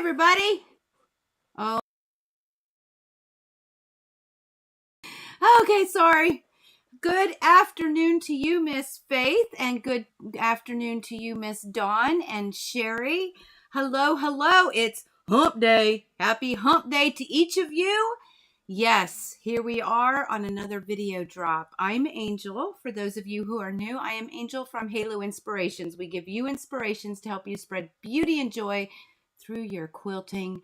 everybody. Oh, okay, sorry. Good afternoon to you, Miss Faith, and good afternoon to you, Miss Dawn and Sherry. Hello, hello. It's hump day. Happy hump day to each of you. Yes, here we are on another video drop. I'm Angel. For those of you who are new, I am Angel from Halo Inspirations. We give you inspirations to help you spread beauty and joy through your quilting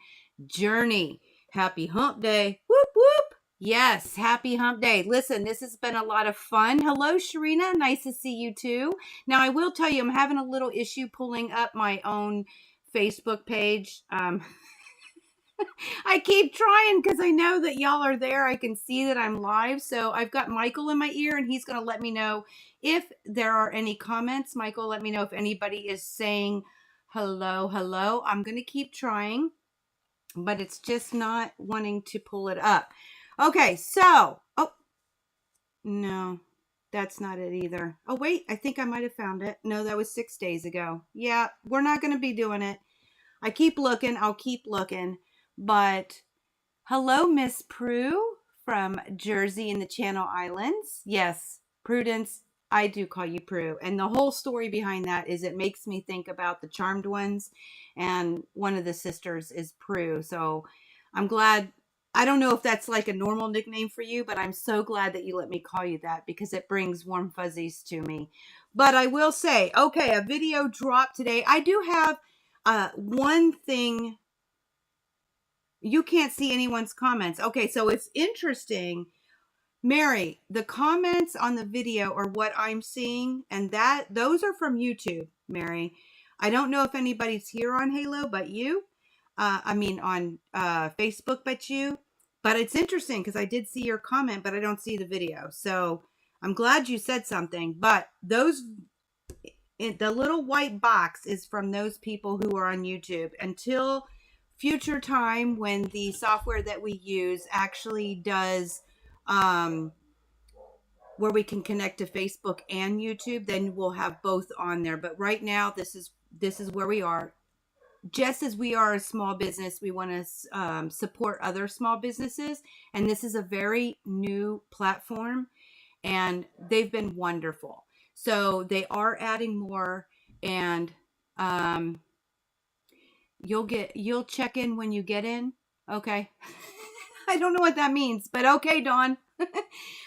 journey. Happy hump day. Whoop, whoop. Yes, happy hump day. Listen, this has been a lot of fun. Hello, Cherina. Nice to see you too. Now, I will tell you, I'm having a little issue pulling up my own Facebook page. I keep trying because I know that y'all are there. I can see that I'm live. So I've got Michael in my ear and he's going to let me know if there are any comments. Michael, let me know if anybody is saying hello, hello. I'm going to keep trying, but it's just not wanting to pull it up. Okay, so, oh, no, that's not it either. Oh, wait, I think I might have found it. No, that was 6 days ago. Yeah, we're not going to be doing it. I keep looking. I'll keep looking. But hello, Miss Prue from Jersey in the Channel Islands. Yes, Prudence, I do call you Prue. And the whole story behind that is it makes me think about the Charmed Ones. And one of the sisters is Prue. So I'm glad. I don't know if that's like a normal nickname for you, but I'm so glad that you let me call you that because it brings warm fuzzies to me. But I will say, okay, a video dropped today. I do have one thing. You can't see anyone's comments. Okay, so it's interesting. Mary, the comments on the video are what I'm seeing, and those are from YouTube, Mary. I don't know if anybody's here on Halo but you. On Facebook but you. But it's interesting because I did see your comment, but I don't see the video. So I'm glad you said something. But the little white box is from those people who are on YouTube. Until future time when the software that we use actually does where we can connect to Facebook and YouTube, then we'll have both on there. But right now, this is where we are. Just as we are a small business, we want to support other small businesses. And this is a very new platform and they've been wonderful. So they are adding more and you'll check in when you get in. Okay. I don't know what that means, but okay, Dawn.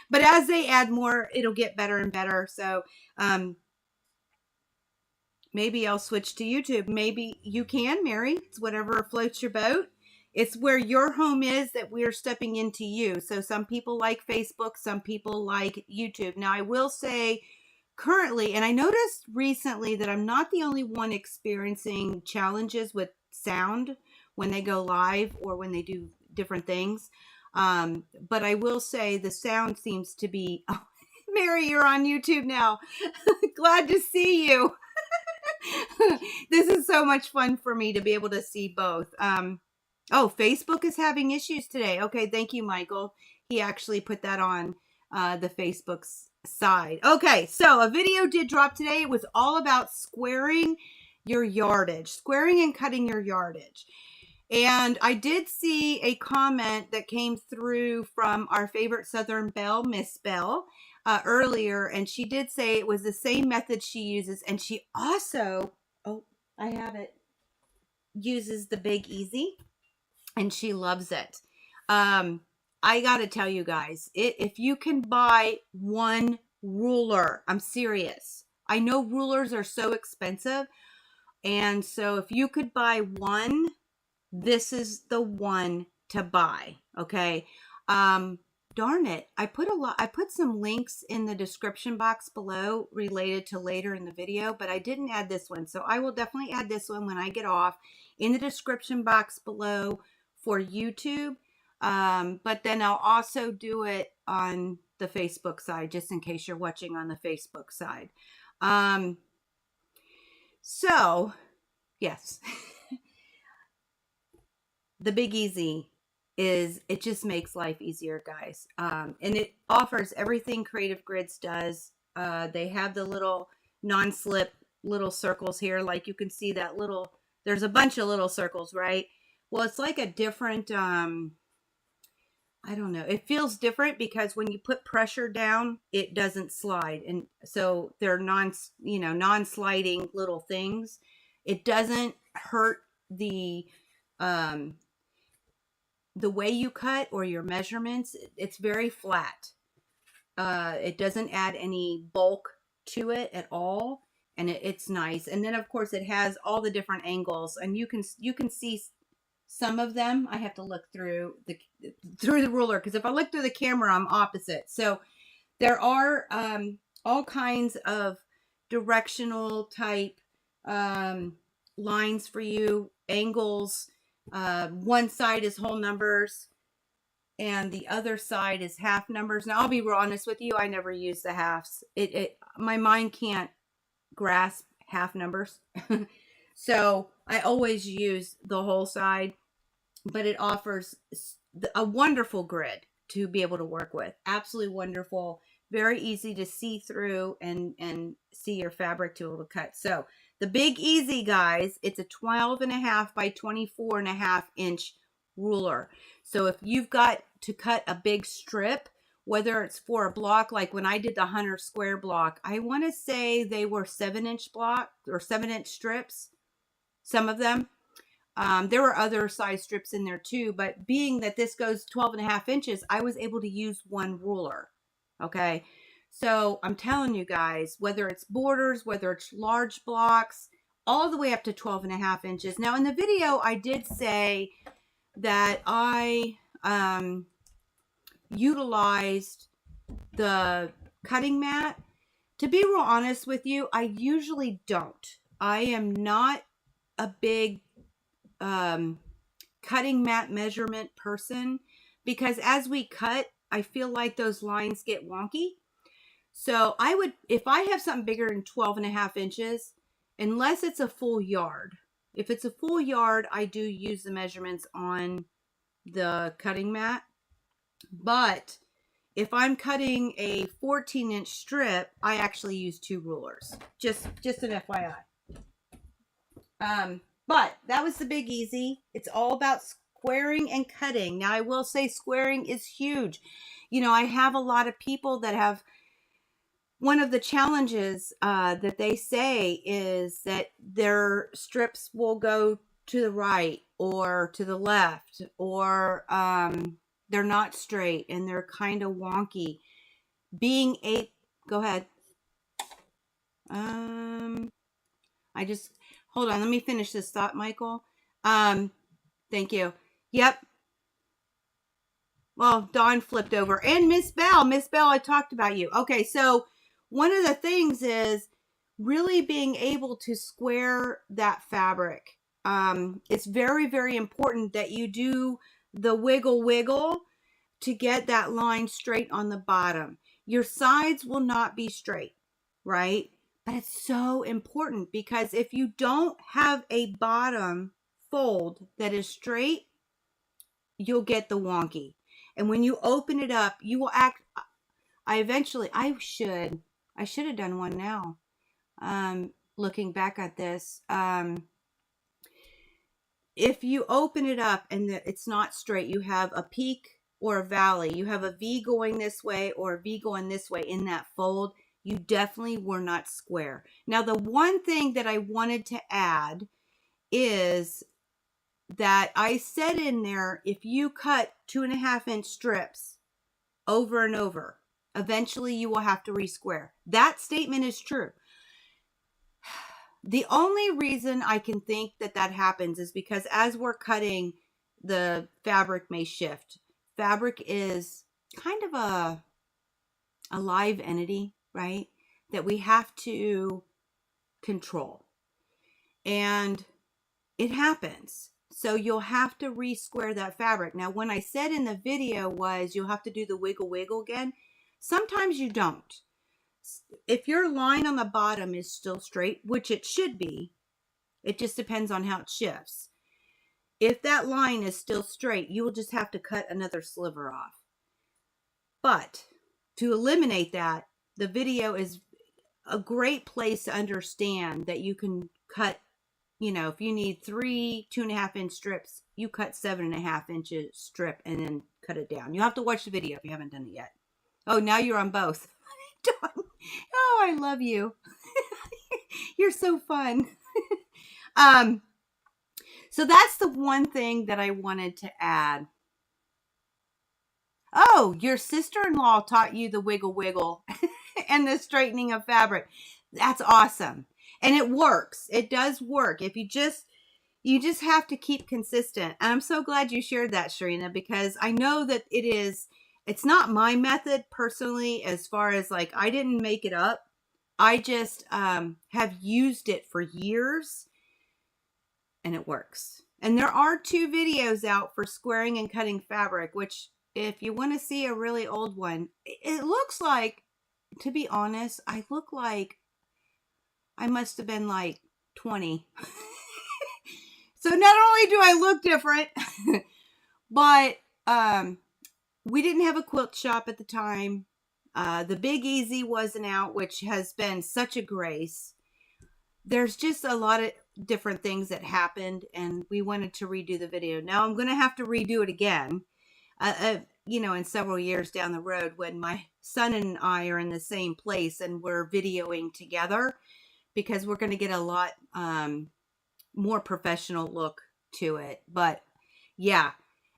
But as they add more, it'll get better and better. So, maybe I'll switch to YouTube. Maybe you can, Mary. It's whatever floats your boat. It's where your home is that we're stepping into you. So some people like Facebook, some people like YouTube. Now, I will say currently, and I noticed recently that I'm not the only one experiencing challenges with sound when they go live or when they do different things. But I will say the sound seems to be... Oh, Mary, you're on YouTube now. Glad to see you. This is so much fun for me to be able to see both. Oh, Facebook is having issues today. Okay, thank you, Michael. He actually put that on the Facebook's side. Okay, so a video did drop today. It was all about squaring your yardage, squaring and cutting your yardage. And I did see a comment that came through from our favorite Southern Belle, Miss Belle, earlier, and she did say it was the same method she uses, and she also, oh, I have it, uses the Big Easy, and she loves it. I gotta tell you guys, if you can buy one ruler, I'm serious. I know rulers are so expensive, and so if you could buy one, this is the one to buy. Okay. Darn it. I put some links in the description box below related to later in the video, but I didn't add this one. So I will definitely add this one when I get off in the description box below for YouTube. But then I'll also do it on the Facebook side, just in case you're watching on the Facebook side. So yes, the Big Easy it just makes life easier, guys. And it offers everything Creative Grids does. They have the little non-slip little circles here. Like you can see that there's a bunch of little circles, right? Well, it's like a different, I don't know. It feels different because when you put pressure down, it doesn't slide. And so they're non-sliding little things. It doesn't hurt um, the way you cut or your measurements. It's very flat. It doesn't add any bulk to it at all. And it's nice. And then of course it has all the different angles, and you can see some of them. I have to look through the ruler, because if I look through the camera, I'm opposite. So there are all kinds of directional type lines for you, angles. One side is whole numbers and the other side is half numbers. Now I'll be real honest with you, I never use the halves. My mind can't grasp half numbers. So I always use the whole side, but it offers a wonderful grid to be able to work with. Absolutely wonderful. Very easy to see through and see your fabric to be able to cut. So the Big Easy, guys, it's a 12.5 by 24.5 inch ruler. So if you've got to cut a big strip, whether it's for a block, like when I did the 100 square block, I want to say they were 7-inch block or 7-inch strips, some of them. There were other size strips in there too, but being that this goes 12.5 inches, I was able to use one ruler. Okay. So I'm telling you guys, whether it's borders, whether it's large blocks, all the way up to 12.5 inches. Now in the video, I did say that I utilized the cutting mat. To be real honest with you, I usually don't. I am not a big cutting mat measurement person, because as we cut, I feel like those lines get wonky. So I would, if I have something bigger than 12.5 inches, unless it's a full yard, if it's a full yard, I do use the measurements on the cutting mat. But if I'm cutting a 14-inch strip, I actually use two rulers. Just an FYI. But that was the Big Easy. It's all about squaring and cutting. Now, I will say squaring is huge. You know, I have a lot of people that have, one of the challenges that they say is that their strips will go to the right or to the left, or they're not straight and they're kind of wonky. Go ahead. Hold on, let me finish this thought, Michael. Thank you. Yep. Well, Dawn flipped over. And Miss Bell, I talked about you. Okay, so one of the things is really being able to square that fabric. It's very, very important that you do the wiggle to get that line straight on the bottom. Your sides will not be straight, right? But it's so important, because if you don't have a bottom fold that is straight, you'll get the wonky. And when you open it up, you will act. I should have done one now. Looking back at this, if you open it up and it's not straight, you have a peak or a valley. You have a V going this way or a V going this way in that fold. You definitely were not square. Now, the one thing that I wanted to add is that I said in there, if you cut 2.5-inch strips over and over, eventually you will have to resquare. That statement is true. The only reason I can think that happens is because as we're cutting, the fabric may shift. Fabric is kind of a live entity, right? That we have to control. And it happens. So you'll have to resquare that fabric. Now, when I said in the video was you'll have to do the wiggle again, sometimes you don't. If your line on the bottom is still straight, which it should be, it just depends on how it shifts. If that line is still straight, you will just have to cut another sliver off. But to eliminate that, the video is a great place to understand that you can cut, if you need 3 2.5-inch strips, you cut 7.5 inches strip and then cut it down. You have to watch the video if you haven't done it yet. Oh, now you're on both. Oh, I love you. You're so fun. So that's the one thing that I wanted to add. Oh, your sister-in-law taught you the wiggle wiggle and the straightening of fabric. That's awesome. And it works. It does work. If you just have to keep consistent. And I'm so glad you shared that, Cherina, because I know that it's not my method personally, as far as like, I didn't make it up. I just have used it for years and it works. And there are 2 videos out for squaring and cutting fabric, which if you want to see a really old one, it looks like, to be honest, I look like I must have been like 20. So not only do I look different, but we didn't have a quilt shop at the time. The Big Easy wasn't out, which has been such a grace. There's just a lot of different things that happened, and we wanted to redo the video. Now I'm going to have to redo it again, in several years down the road when my son and I are in the same place and we're videoing together, because we're going to get a lot more professional look to it. But yeah.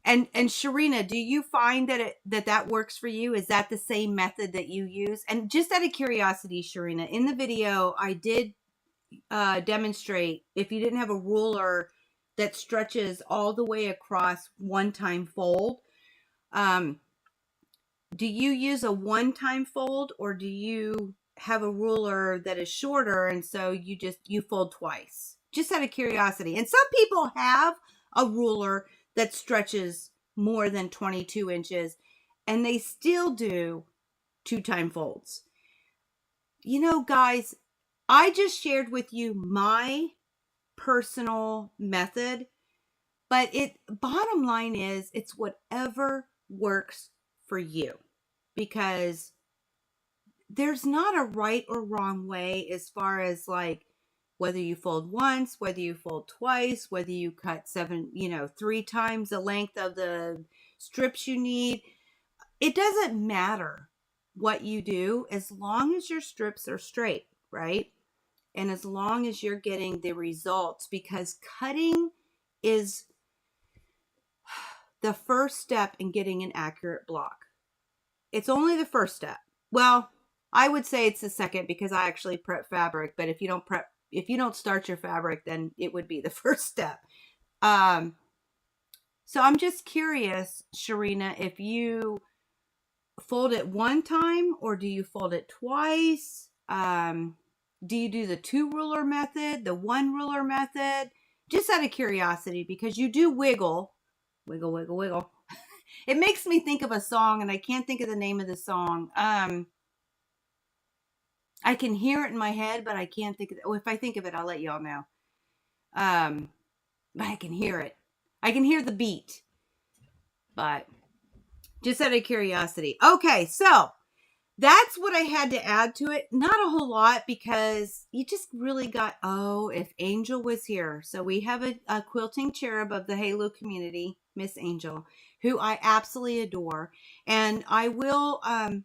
And Cherina, do you find that that works for you? Is that the same method that you use? And just out of curiosity, Cherina, in the video, I did demonstrate, if you didn't have a ruler that stretches all the way across one-time fold, do you use a one-time fold, or do you have a ruler that is shorter and so you fold twice? Just out of curiosity. And some people have a ruler that stretches more than 22 inches and they still do 2-time folds. Guys, I just shared with you my personal method, but bottom line is it's whatever works for you, because there's not a right or wrong way as far as like whether you fold once, whether you fold twice, whether you cut 3 times the length of the strips you need. It doesn't matter what you do as long as your strips are straight, right? And as long as you're getting the results, because cutting is the first step in getting an accurate block. It's only the first step. Well, I would say it's the second, because I actually prep fabric, but if you don't start your fabric, then it would be the first step. So I'm just curious, Cherina, if you fold it one time or do you fold it twice? Do you do the 2 ruler method, the 1 ruler method? Just out of curiosity, because you do wiggle, wiggle, wiggle, wiggle. It makes me think of a song, and I can't think of the name of the song. I can hear it in my head, but I can't think of it. Oh, if I think of it, I'll let y'all know. But I can hear it. I can hear the beat. But just out of curiosity. Okay, so that's what I had to add to it. Not a whole lot, because you just really got, if Angel was here. So we have a quilting cherub of the Halo community, Miss Angel, who I absolutely adore. And I will, I'm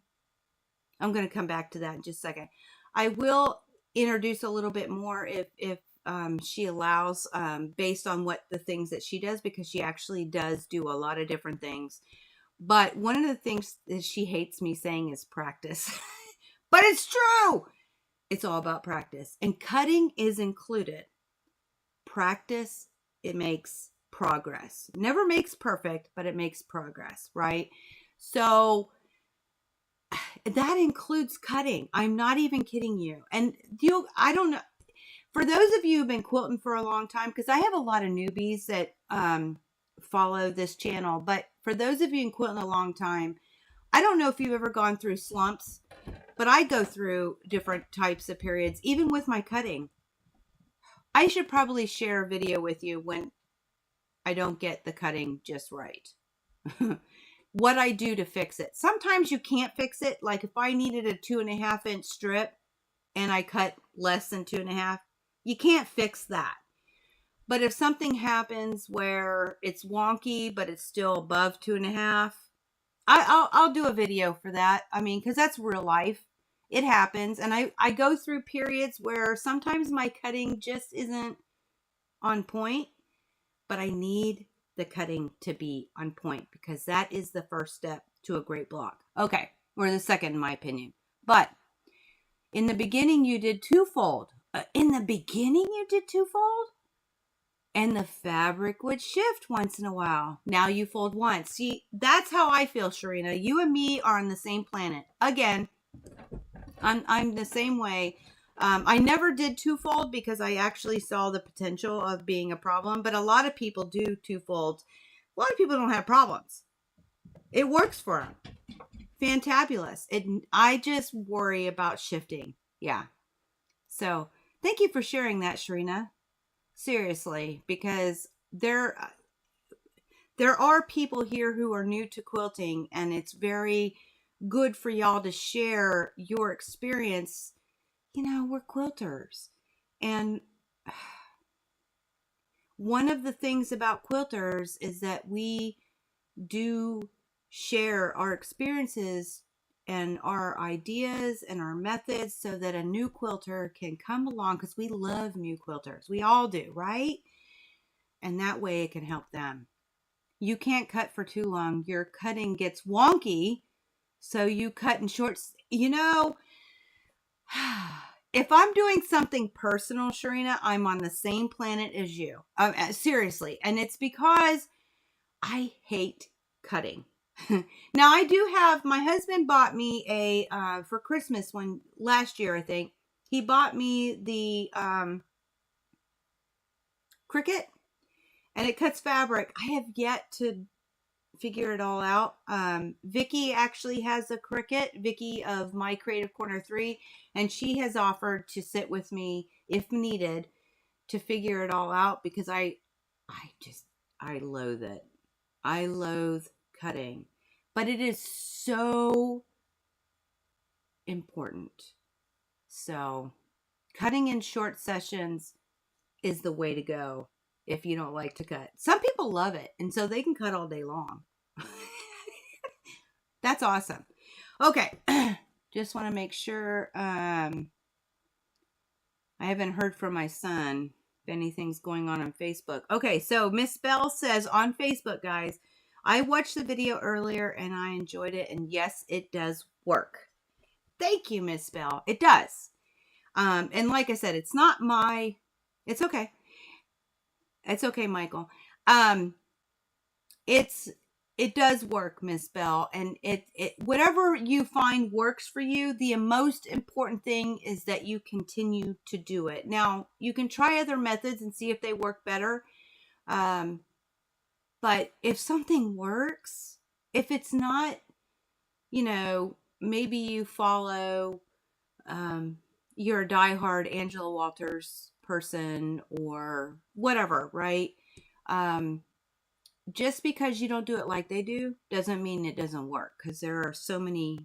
going to come back to that in just a second. I will introduce a little bit more if she allows, based on what the things that she does, because she actually does do a lot of different things. But one of the things that she hates me saying is practice. But it's true. It's all about practice. And cutting is included. Practice, it makes progress. It never makes perfect, but it makes progress, right? So that includes cutting. I'm not even kidding you. And I don't know. For those of you who've been quilting for a long time, because I have a lot of newbies that follow this channel, but for those of you in quilting a long time, I don't know if you've ever gone through slumps, but I go through different types of periods, even with my cutting. I should probably share a video with you when I don't get the cutting just right. What I do to fix it. Sometimes you can't fix it. Like if I needed a 2.5 inch strip and I cut less than 2.5, you can't fix that. But if something happens where it's wonky, but it's still above 2.5, I'll do a video for that. I mean, because that's real life. It happens. And I go through periods where sometimes my cutting just isn't on point, but I need the cutting to be on point because that is the first step to a great block. Okay, or the second in my opinion. But in the beginning you did twofold. In the beginning you did twofold? And the fabric would shift once in a while. Now you fold once. See, that's how I feel, Cherina. You and me are on the same planet. Again, I'm the same way. I never did twofold because I actually saw the potential of being a problem. But a lot of people do twofolds. A lot of people don't have problems. It works for them. Fantabulous. I just worry about shifting. Yeah. So thank you for sharing that, Cherina. Seriously, because there are people here who are new to quilting, and it's very good for y'all to share your experience. You know, we're quilters, and one of the things about quilters is that we do share our experiences and our ideas and our methods so that a new quilter can come along, because we love new quilters. We all do, right? And that way it can help them. You can't cut for too long. Your cutting gets wonky, so you cut in shorts. You know, if I'm doing something personal, Cherina, I'm on the same planet as you. Seriously. And it's because I hate cutting. Now I do have, my husband bought me for Christmas last year, I think, he bought me the Cricut, and it cuts fabric. I have yet to figure it all out. Vicky actually has a Cricut, Vicky of My Creative Corner 3, and she has offered to sit with me if needed to figure it all out, because I loathe it. I loathe cutting, but it is so important. So cutting in short sessions is the way to go if you don't like to cut. Some people love it, and so they can cut all day long. That's awesome. Okay. Just want to make sure I haven't heard from my son if anything's going on Facebook. Okay, so Miss Bell says on Facebook, guys, I watched the video earlier and I enjoyed it, and yes, it does work. Thank you, Miss Bell. It does. And like I said, it's okay. It's okay, Michael. It does work, Miss Bell, and it whatever you find works for you, the most important thing is that you continue to do it. Now, you can try other methods and see if they work better. But if something works, if it's not, maybe you follow, you're a diehard Angela Walters person or whatever, right? Just because you don't do it like they do doesn't mean it doesn't work, because there are so many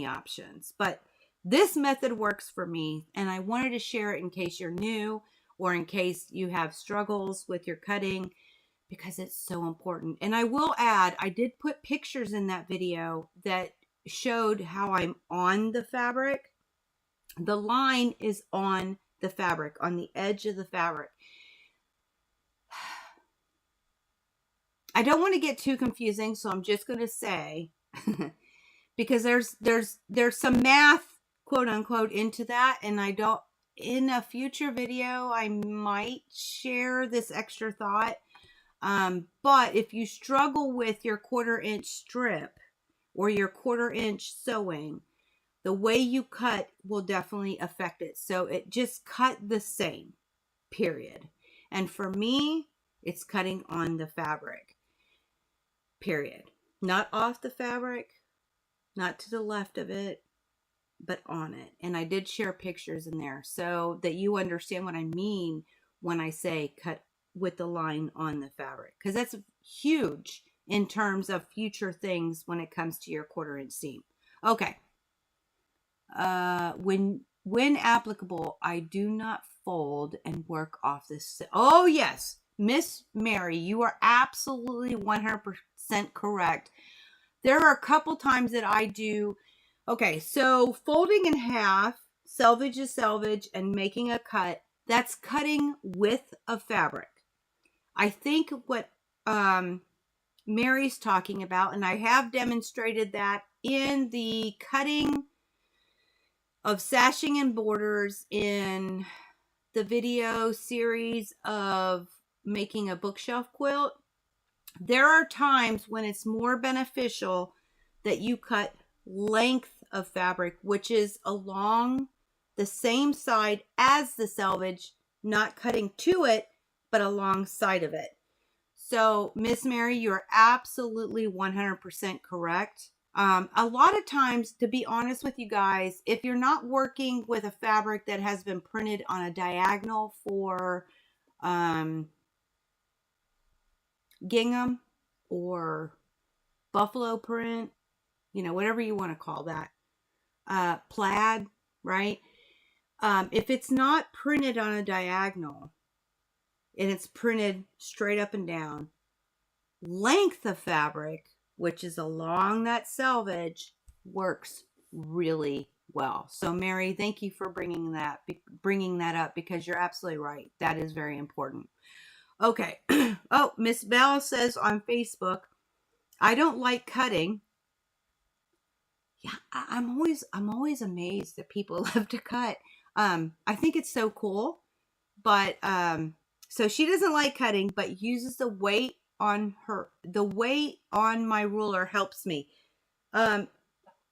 options. But this method works for me, and I wanted to share it in case you're new or in case you have struggles with your cutting, because it's so important. And I will add, I did put pictures in that video that showed how I'm on the fabric. The line is on the fabric, on the edge of the fabric. I don't want to get too confusing, so I'm just going to say, because there's some math, quote unquote, into that, and in a future video, I might share this extra thought. But if you struggle with your 1/4 inch strip or your 1/4 inch sewing, the way you cut will definitely affect it. So it just cut the same, period. And for me, it's cutting on the fabric. Period. Not off the fabric, not to the left of it, but on it. And I did share pictures in there so that you understand what I mean when I say cut with the line on the fabric, because that's huge in terms of future things when it comes to your 1/4 inch seam. Okay. When applicable, I do not fold and work off this. Oh, yes. Miss Mary, you are absolutely 100% correct. There are a couple times that I do. Okay, so folding in half, selvage is selvage, and making a cut, that's cutting with a fabric. I think what Mary's talking about, and I have demonstrated that in the cutting of sashing and borders in the video series of making a bookshelf quilt. There are times when it's more beneficial that you cut length of fabric, which is along the same side as the selvage, not cutting to it, but alongside of it. So, Miss Mary, you're absolutely 100% correct. A lot of times, to be honest with you guys, if you're not working with a fabric that has been printed on a diagonal for gingham or buffalo print, whatever you want to call that, plaid, right? If it's not printed on a diagonal and it's printed straight up and down, length of fabric, which is along that selvage, works really well. So Mary, thank you for bringing that up, because you're absolutely right. That is very important. Okay. Oh, Miss Bell says on Facebook, I don't like cutting. Yeah, I'm always amazed that people love to cut. I think it's so cool, but so she doesn't like cutting, but uses the weight on my ruler helps me.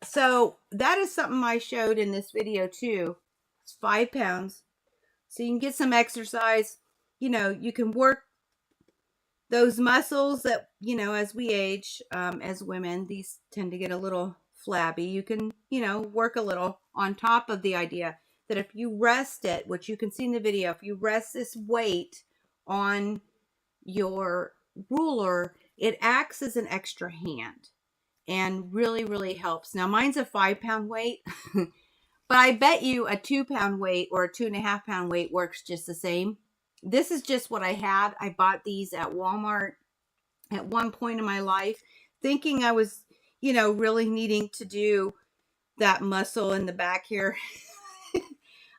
So that is something I showed in this video too. It's 5 pounds. So you can get some exercise. You can work those muscles that, as we age, as women, these tend to get a little flabby. You can, work a little on top of the idea that if you rest it, which you can see in the video, if you rest this weight on your ruler, it acts as an extra hand and really, really helps. Now mine's a 5 pound weight, but I bet you a 2 pound weight or a 2.5 pound weight works just the same. This is just what I had. I bought these at Walmart at one point in my life, thinking I was, really needing to do that muscle in the back here.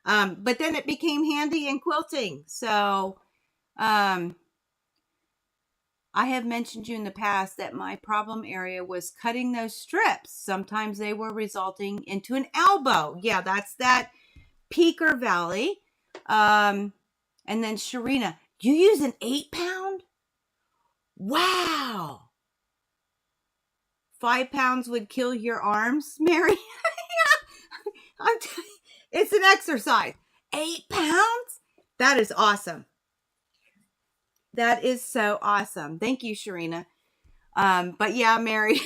But then it became handy in quilting. So, I have mentioned you in the past that my problem area was cutting those strips. Sometimes they were resulting into an elbow. Yeah, that's that Peaker Valley. And then Cherina, you use an 8 pound? Wow. 5 pounds would kill your arms, Mary? Yeah. It's an exercise. 8 pounds? That is awesome. That is so awesome. Thank you, Cherina. But yeah, Mary,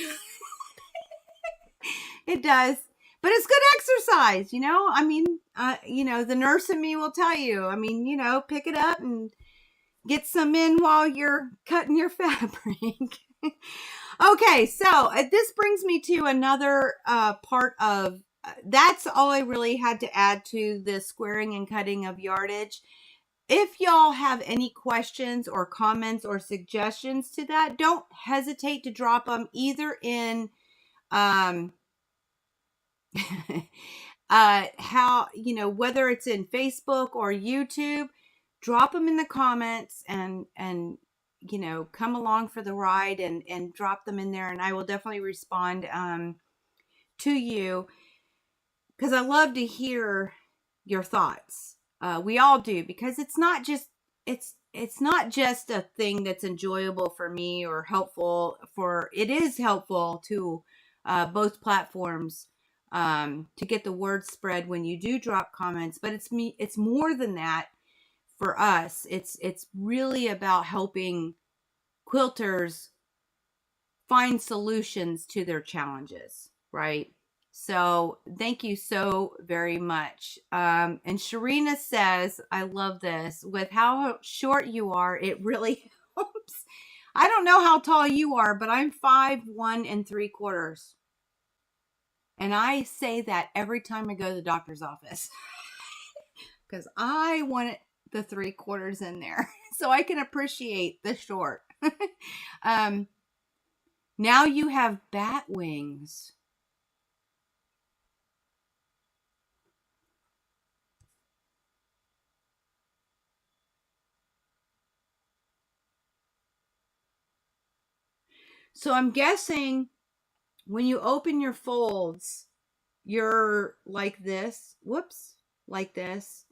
it does. But it's good exercise, I mean, the nurse in me will tell you, pick it up and get some in while you're cutting your fabric. Okay, so this brings me to another part of, that's all I really had to add to the squaring and cutting of yardage. If y'all have any questions or comments or suggestions to that, don't hesitate to drop them either in how, whether it's in Facebook or YouTube, drop them in the comments and come along for the ride and drop them in there, and I will definitely respond to you, because I love to hear your thoughts. We all do, because it's not just a thing that's enjoyable for me or helpful it is helpful to both platforms to get the word spread when you do drop comments, but it's more than that for us. It's really about helping quilters find solutions to their challenges, right? So thank you so very much. And Cherina says, I love this. With how short you are, it really helps. I don't know how tall you are, but I'm 5'1 3/4. And I say that every time I go to the doctor's office. because I want the 3/4 in there so I can appreciate the short. Now you have bat wings. So I'm guessing when you open your folds, you're like this. Whoops, like this.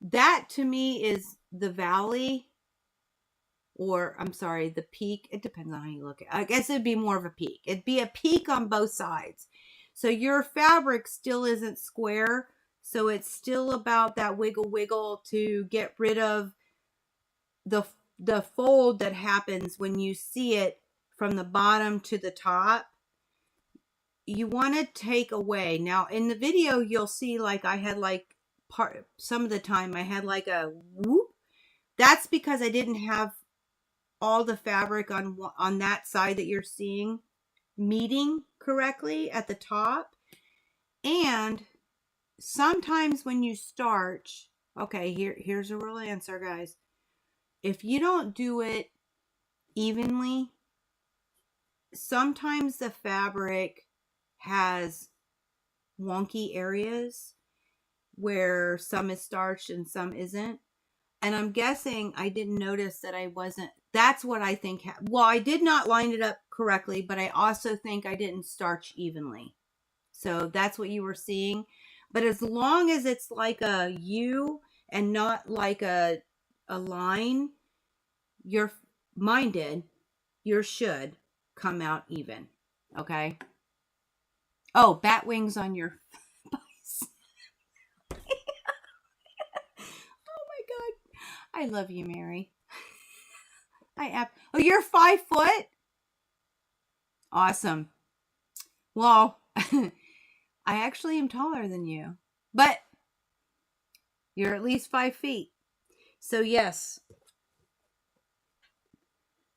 That to me is the valley, or I'm sorry, the peak. It depends on how you look at it. I guess it'd be more of a peak. It'd be a peak on both sides. So your fabric still isn't square. So it's still about that wiggle wiggle to get rid of the fold that happens when you see it from the bottom to the top. You want to take away. Now in the video, you'll see like I had like some of the time I had like a whoop. That's because I didn't have all the fabric on that side that you're seeing meeting correctly at the top. And sometimes when you starch, okay, here's a real answer, guys. If you don't do it evenly, sometimes the fabric has wonky areas where some is starched and some isn't. And I'm guessing I didn't notice that I wasn't. That's what I think. Well, I did not line it up correctly, but I also think I didn't starch evenly. So that's what you were seeing. But as long as it's like a U and not like a line, mine did. Yours should come out even. Okay. Oh, bat wings on your face. Oh my God. I love you, Mary. Oh, you're 5 foot? Awesome. Well, I actually am taller than you, but you're at least 5 feet. So yes,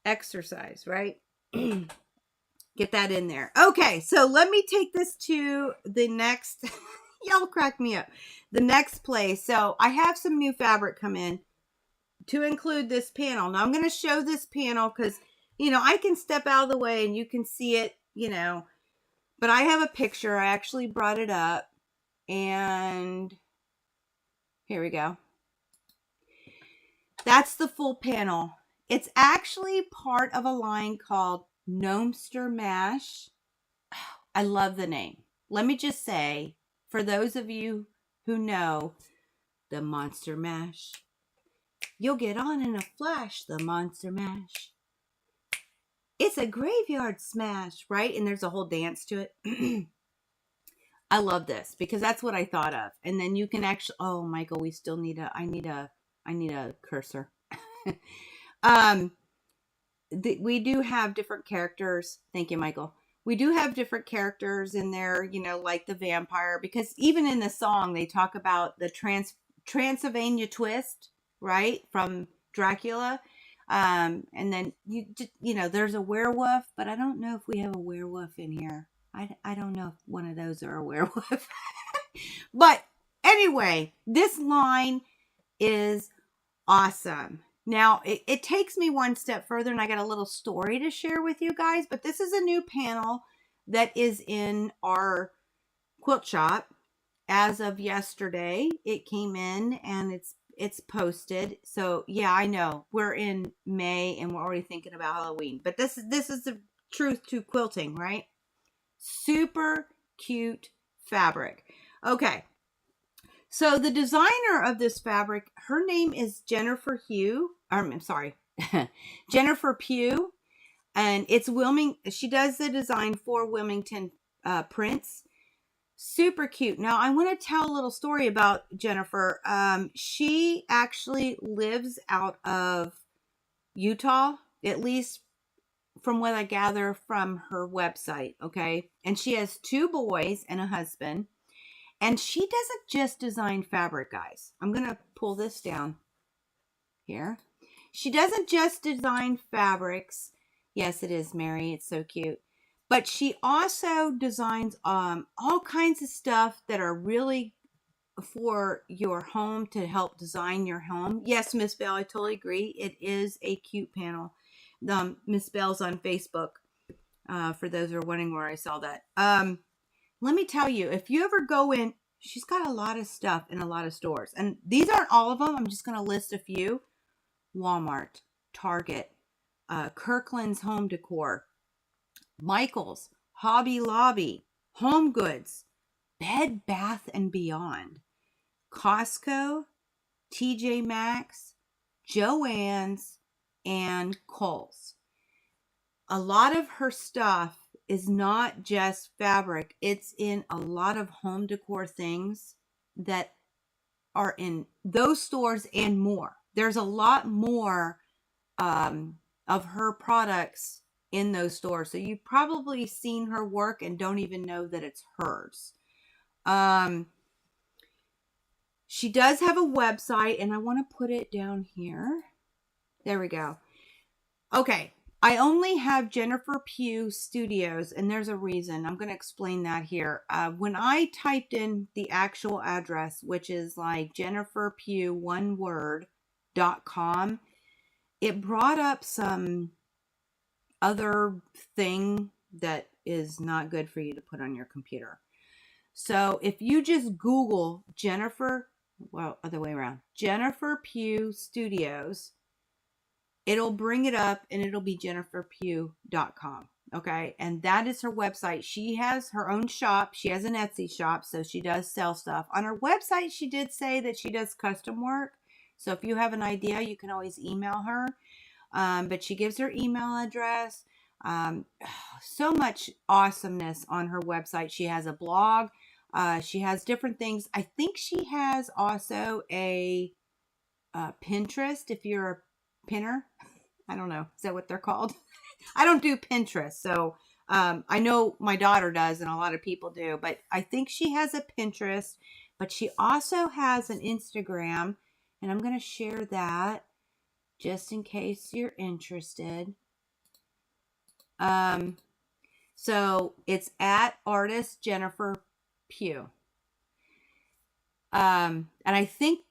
exercise, right? Get that in there. Okay, so let me take this to the next, y'all crack me up, the next place. So I have some new fabric come in to include this panel. Now I'm going to show this panel because, you know, I can step out of the way and you can see it, you know, but I have a picture. I actually brought it up and here we go. That's the full panel. It's actually part of a line called Gnome-ster Mash. I love the name. Let me just say, for those of you who know the Monster Mash, you'll get on in a flash, the Monster Mash. It's a graveyard smash, right? And there's a whole dance to it. I love this because that's what I thought of. And then you can actually, oh, Michael, we still need I need a cursor. We do have different characters. Thank you, Michael. We do have different characters in there, you know, like the vampire, because even in the song, they talk about the Transylvania twist, right? From Dracula. And then, you know, there's a werewolf, but I don't know if we have a werewolf in here. I don't know if one of those are a werewolf. But anyway, this line is awesome. Now, it takes me one step further, and I got a little story to share with you guys. But this is a new panel that is in our quilt shop. As of yesterday, it came in, and it's posted. So, yeah, I know. We're in May, and we're already thinking about Halloween. But this is the truth to quilting, right? Super cute fabric. Okay. So the designer of this fabric, her name is Jennifer Pugh. I'm sorry, Jennifer Pugh, and it's she does the design for Wilmington prints. Super cute. Now I want to tell a little story about Jennifer. She actually lives out of Utah, at least from what I gather from her website. Okay, and she has 2 boys and a husband. And she doesn't just design fabric, guys. I'm going to pull this down here. She doesn't just design fabrics. Yes, it is, Mary. It's so cute. But she also designs all kinds of stuff that are really for your home, to help design your home. Yes, Miss Bell, I totally agree. It is a cute panel. Miss Bell's on Facebook. For those who are wondering where I saw that. Let me tell you, if you ever go in, she's got a lot of stuff in a lot of stores. And these aren't all of them. I'm just going to list a few. Walmart, Target, Kirkland's Home Decor, Michael's, Hobby Lobby, Home Goods, Bed Bath and Beyond, Costco, TJ Maxx, Joann's, and Kohl's. A lot of her stuff is not just fabric. It's in a lot of home decor things that are in those stores and more. There's a lot more of her products in those stores. So you've probably seen her work and don't even know that it's hers. She does have a website, and I want to put it down here. There we go. Okay. I only have Jennifer Pugh Studios, and there's a reason. I'm going to explain that here. When I typed in the actual address, which is like Jennifer Pugh, one word.com, it brought up some other thing that is not good for you to put on your computer. So if you just Google Jennifer, well, other way around, Jennifer Pugh Studios, it'll bring it up and it'll be jenniferpugh.com. Okay. And that is her website. She has her own shop. She has an Etsy shop. So she does sell stuff. On her website, she did say that she does custom work. So if you have an idea, you can always email her. But she gives her email address. So much awesomeness on her website. She has a blog. She has different things. I think she has also a Pinterest, if you're a pinner. I don't know. Is that what they're called? I don't do Pinterest. So I know my daughter does and a lot of people do. But I think she has a Pinterest. But she also has an Instagram. And I'm going to share that just in case you're interested. So it's at artist Jennifer Pugh. And I think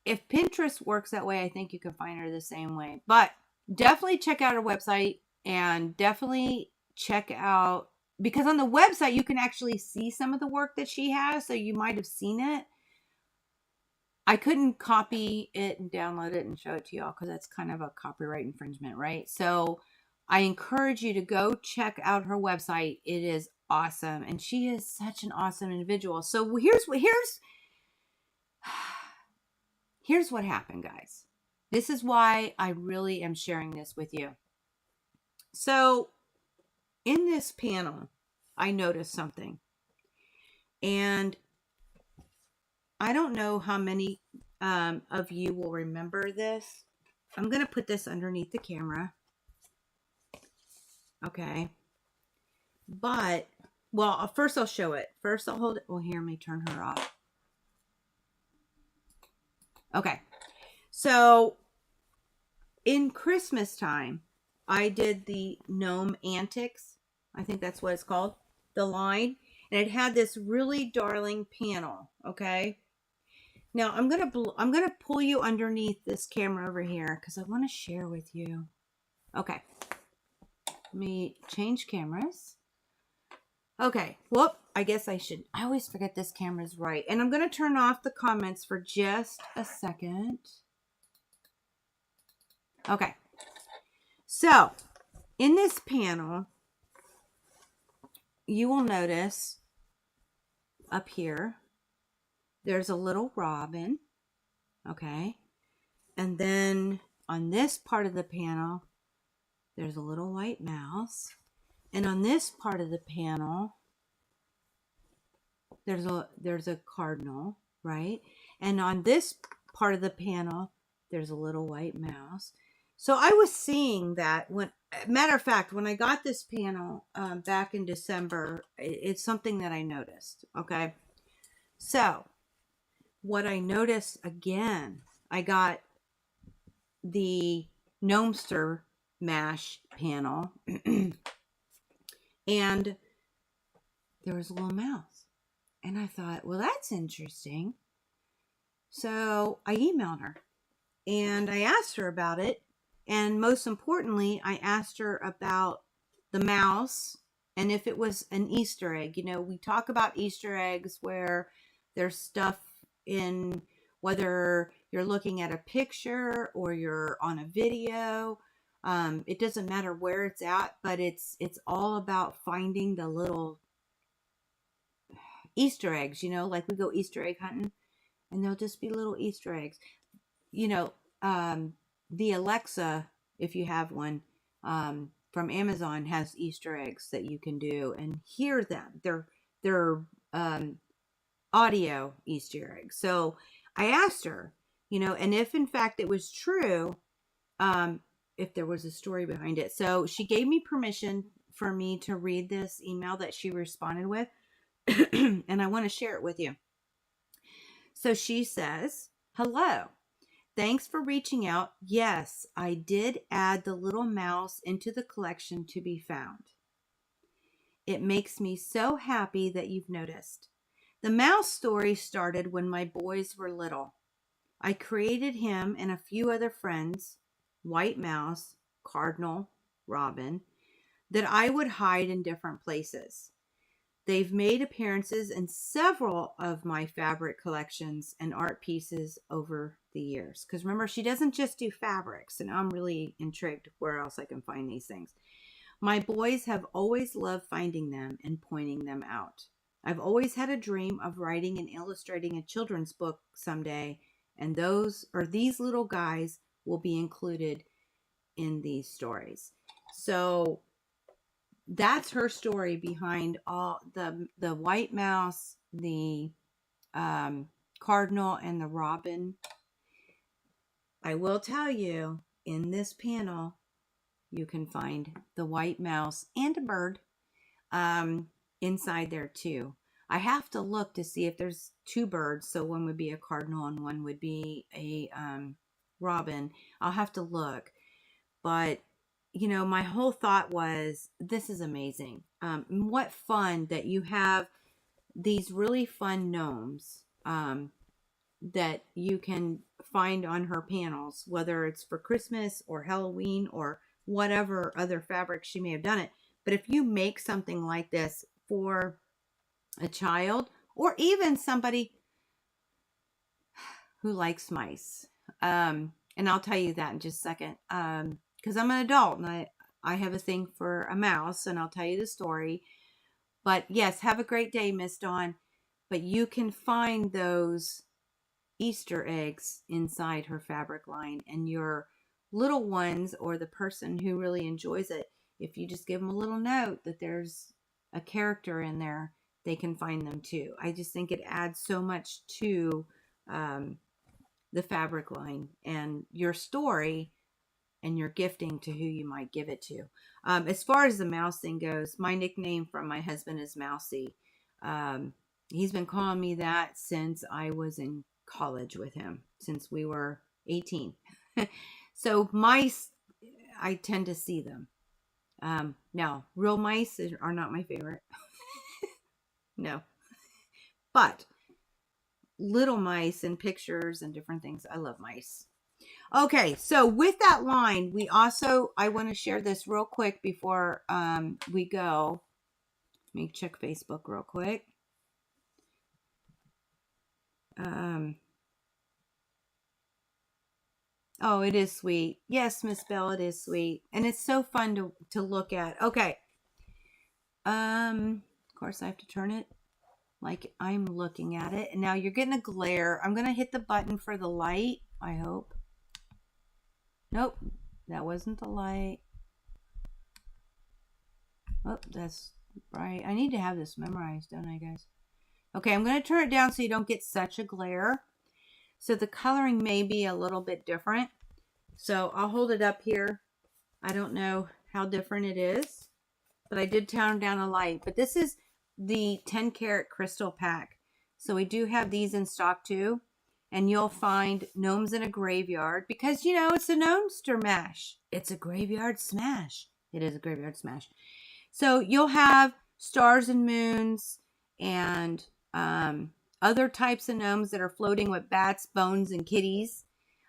if Pinterest works that way, I think you can find her the same way. But definitely check out her website, and definitely check out, because on the website you can actually see some of the work that she has, so you might have seen it. I couldn't copy it and download it and show it to y'all because that's kind of a copyright infringement, right? So I encourage you to go check out her website. It is awesome, and she is such an awesome individual. So here's what happened, guys. This is why I really am sharing this with you. So in this panel, I noticed something. And I don't know how many of you will remember this. I'm going to put this underneath the camera. Okay. But, well, first I'll show it. First I'll hold it. Well, here, let me turn her off. Okay. So in Christmas time, I did the Gnome Antics. I think that's what it's called. The line. And it had this really darling panel. Okay. Now I'm gonna pull you underneath this camera over here because I want to share with you. Okay. Let me change cameras. Okay. Whoop. I guess I always forget this camera's right. And I'm going to turn off the comments for just a second. Okay. So, in this panel, you will notice up here, there's a little robin. Okay. And then on this part of the panel, there's a little white mouse. And on this part of the panel, there's a cardinal, right? And on this part of the panel, there's a little white mouse. So I was seeing that matter of fact, when I got this panel back in December, it's something that I noticed. Okay. So what I noticed again, I got the Gnome-ster mash panel. And there was a little mouse. And I thought, well, that's interesting. So I emailed her and I asked her about it. And most importantly, I asked her about the mouse and if it was an Easter egg. You know, we talk about Easter eggs where there's stuff in, whether you're looking at a picture or you're on a video. It doesn't matter where it's at, but it's all about finding the little Easter eggs, you know, like we go Easter egg hunting and there'll just be little Easter eggs. You know, the Alexa, if you have one, from Amazon has Easter eggs that you can do and hear them. They're audio Easter eggs. So I asked her, you know, and if in fact it was true, if there was a story behind it. So she gave me permission for me to read this email that she responded with. And I want to share it with you. So she says, hello. Thanks for reaching out. Yes, I did add the little mouse into the collection to be found. It makes me so happy that you've noticed. The mouse story started when my boys were little. I created him and a few other friends, White Mouse, Cardinal, Robin, that I would hide in different places. They've made appearances in several of my fabric collections and art pieces over the years. Because remember, she doesn't just do fabrics, and I'm really intrigued where else I can find these things. My boys have always loved finding them and pointing them out. I've always had a dream of writing and illustrating a children's book someday, and these little guys will be included in these stories. So that's her story behind all the White Mouse, the Cardinal, and the Robin. I will tell you, in this panel, you can find the White Mouse and a bird inside there too. I have to look to see if there's two birds. So one would be a cardinal and one would be a robin. I'll have to look. But, you know, my whole thought was, this is amazing. What fun that you have these really fun gnomes that you can find on her panels, whether it's for Christmas or Halloween or whatever other fabric she may have done it. But if you make something like this for a child or even somebody who likes mice, and I'll tell you that in just a second, because I'm an adult and I have a thing for a mouse, and I'll tell you the story. But yes, have a great day, Miss Dawn. But you can find those Easter eggs inside her fabric line, and your little ones or the person who really enjoys it, if you just give them a little note that there's a character in there, they can find them too. I just think it adds so much to the fabric line and your story and your gifting to who you might give it to. As far as the mouse thing goes, my nickname from my husband is Mousy. He's been calling me that since I was in college with him, since we were 18. So mice, I tend to see them. Now, real mice are not my favorite. No. But little mice and pictures and different things, I love mice. Okay, so with that line, I want to share this real quick before we go. Let me check Facebook real quick. Oh, it is sweet. Yes, Miss Bell, it is sweet. And it's so fun to look at. Okay. Of course I have to turn it like I'm looking at it. And now you're getting a glare. I'm going to hit the button for the light, I hope. Nope, that wasn't the light. Oh, that's right. I need to have this memorized, don't I, guys? Okay, I'm going to turn it down so you don't get such a glare. So the coloring may be a little bit different. So I'll hold it up here. I don't know how different it is, but I did tone down a light. But this is the 10 karat crystal pack. So we do have these in stock too. and you'll find Gnomes in a Graveyard because, you know, it's a Gnome-ster mash. It's a graveyard smash. It is a graveyard smash. So you'll have stars and moons and other types of gnomes that are floating with bats, bones, and kitties.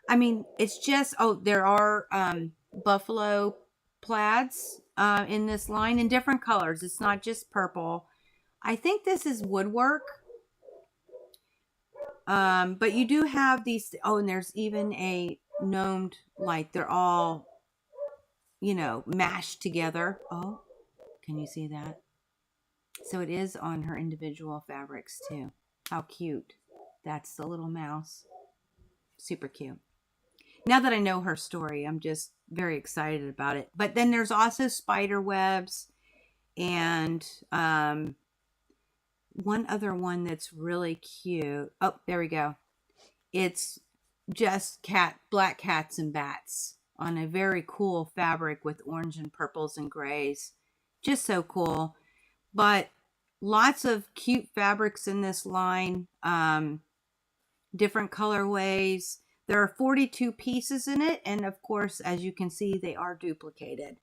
I mean, it's just, oh, there are buffalo plaids in this line in different colors. It's not just purple. I think this is woodwork. But you do have these, oh, and there's even a gnomed, like they're all, you know, mashed together. Oh, can you see that? So it is on her individual fabrics too. How cute. That's the little mouse. Super cute. Now that I know her story, I'm just very excited about it. But then there's also spider webs and one other one that's really cute. Oh, there we go. It's just black cats and bats on a very cool fabric with orange and purples and grays. Just so cool. But lots of cute fabrics in this line. Different colorways. There are 42 pieces in it. And of course, as you can see, they are duplicated.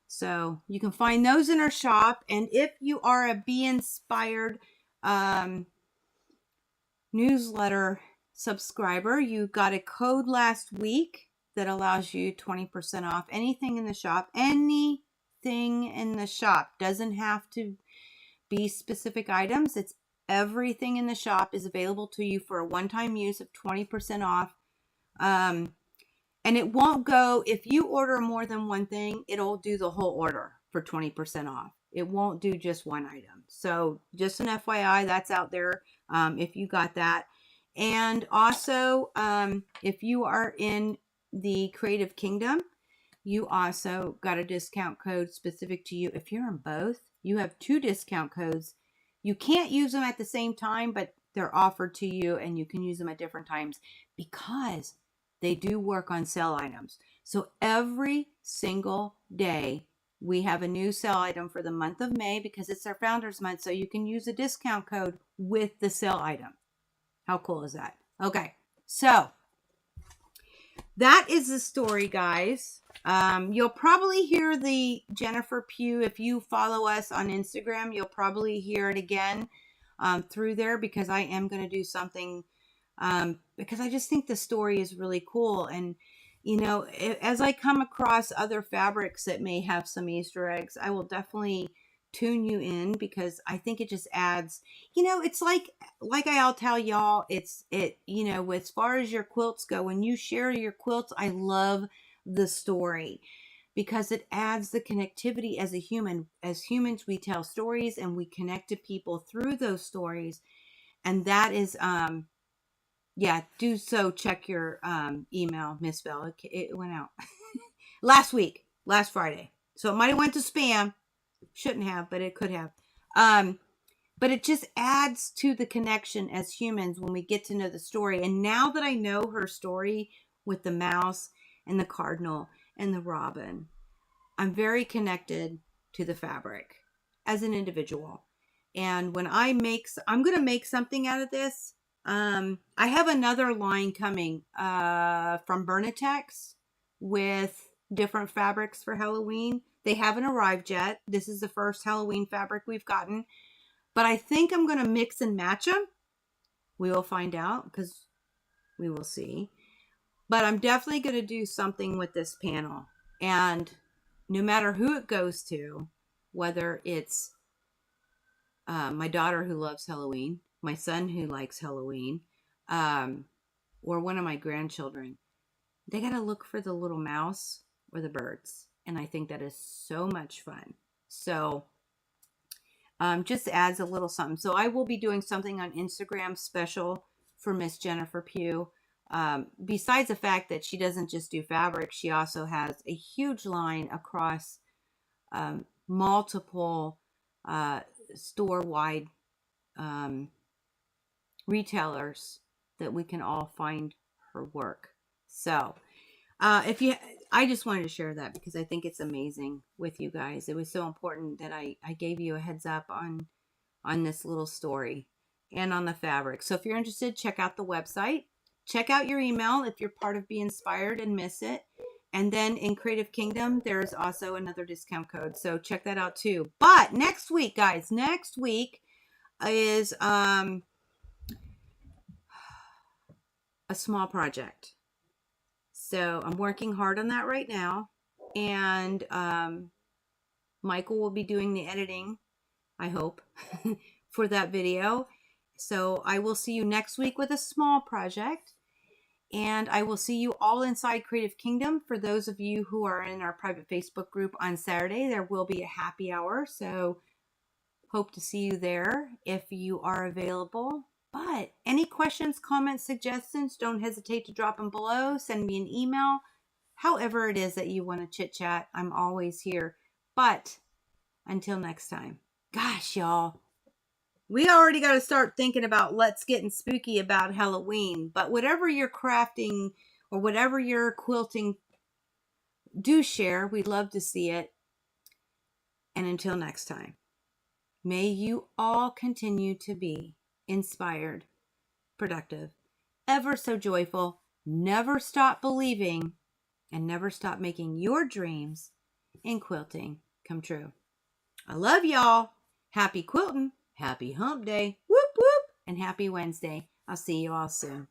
So you can find those in our shop. And if you are a Be Inspired newsletter subscriber, you got a code last week that allows you 20% off anything in the shop. Anything in the shop. Doesn't have to be specific items. It's everything in the shop is available to you for a one-time use of 20% off. And it won't go, if you order more than one thing, it'll do the whole order for 20% off. It won't do just one item. So just an FYI, that's out there if you got that. And also, if you are in the Creative Kingdom, you also got a discount code specific to you. If you're in both, you have 2 discount codes. You can't use them at the same time, but they're offered to you and you can use them at different times because they do work on sale items. So every single day we have a new sale item for the month of May because it's our Founders Month. So you can use a discount code with the sale item. How cool is that? Okay, so that is the story, guys. You'll probably hear the Jennifer Pugh. If you follow us on Instagram, you'll probably hear it again through there because I am going to do something because I just think the story is really cool. And, you know, as I come across other fabrics that may have some Easter eggs, I will definitely tune you in because I think it just adds, you know, it's like I'll tell y'all, you know, as far as your quilts go, when you share your quilts, I love the story because it adds the connectivity as a human. As humans, we tell stories and we connect to people through those stories. And that is, yeah, do so. Check your email, Miss Bell. It went out last Friday. So it might have went to spam. Shouldn't have, but it could have. But it just adds to the connection as humans when we get to know the story. And now that I know her story with the mouse and the cardinal and the robin, I'm very connected to the fabric as an individual. And when I'm going to make something out of this. I have another line coming from Bernitex with different fabrics for Halloween. They haven't arrived yet. This is the first Halloween fabric we've gotten. But I think I'm going to mix and match them. We will find out because we will see. But I'm definitely going to do something with this panel. And no matter who it goes to, whether it's my daughter who loves Halloween, my son who likes Halloween, or one of my grandchildren, they got to look for the little mouse or the birds. And I think that is so much fun. So just adds a little something. So I will be doing something on Instagram special for Miss Jennifer Pugh. Besides the fact that she doesn't just do fabric, she also has a huge line across multiple store-wide retailers that we can all find her work. So I just wanted to share that because I think it's amazing with you guys. It was so important that I gave you a heads up on this little story and on the fabric. So if you're interested, check out the website, check out your email if you're part of Be Inspired and miss it. And then in Creative Kingdom, there's also another discount code. So check that out too. But next week, guys, next week is a small project. So I'm working hard on that right now. And Michael will be doing the editing, I hope, for that video. So I will see you next week with a small project. And I will see you all inside Creative Kingdom. For those of you who are in our private Facebook group on Saturday, there will be a happy hour. So hope to see you there if you are available. But any questions, comments, suggestions, don't hesitate to drop them below. Send me an email. However it is that you want to chit chat, I'm always here. But until next time, gosh, y'all. We already got to start thinking about let's getting spooky about Halloween. But whatever you're crafting or whatever you're quilting, do share. We'd love to see it. And until next time, may you all continue to be inspired, productive, ever so joyful, never stop believing, and never stop making your dreams in quilting come true. I love y'all. Happy quilting. Happy hump day. Whoop, whoop. And happy Wednesday. I'll see you all soon.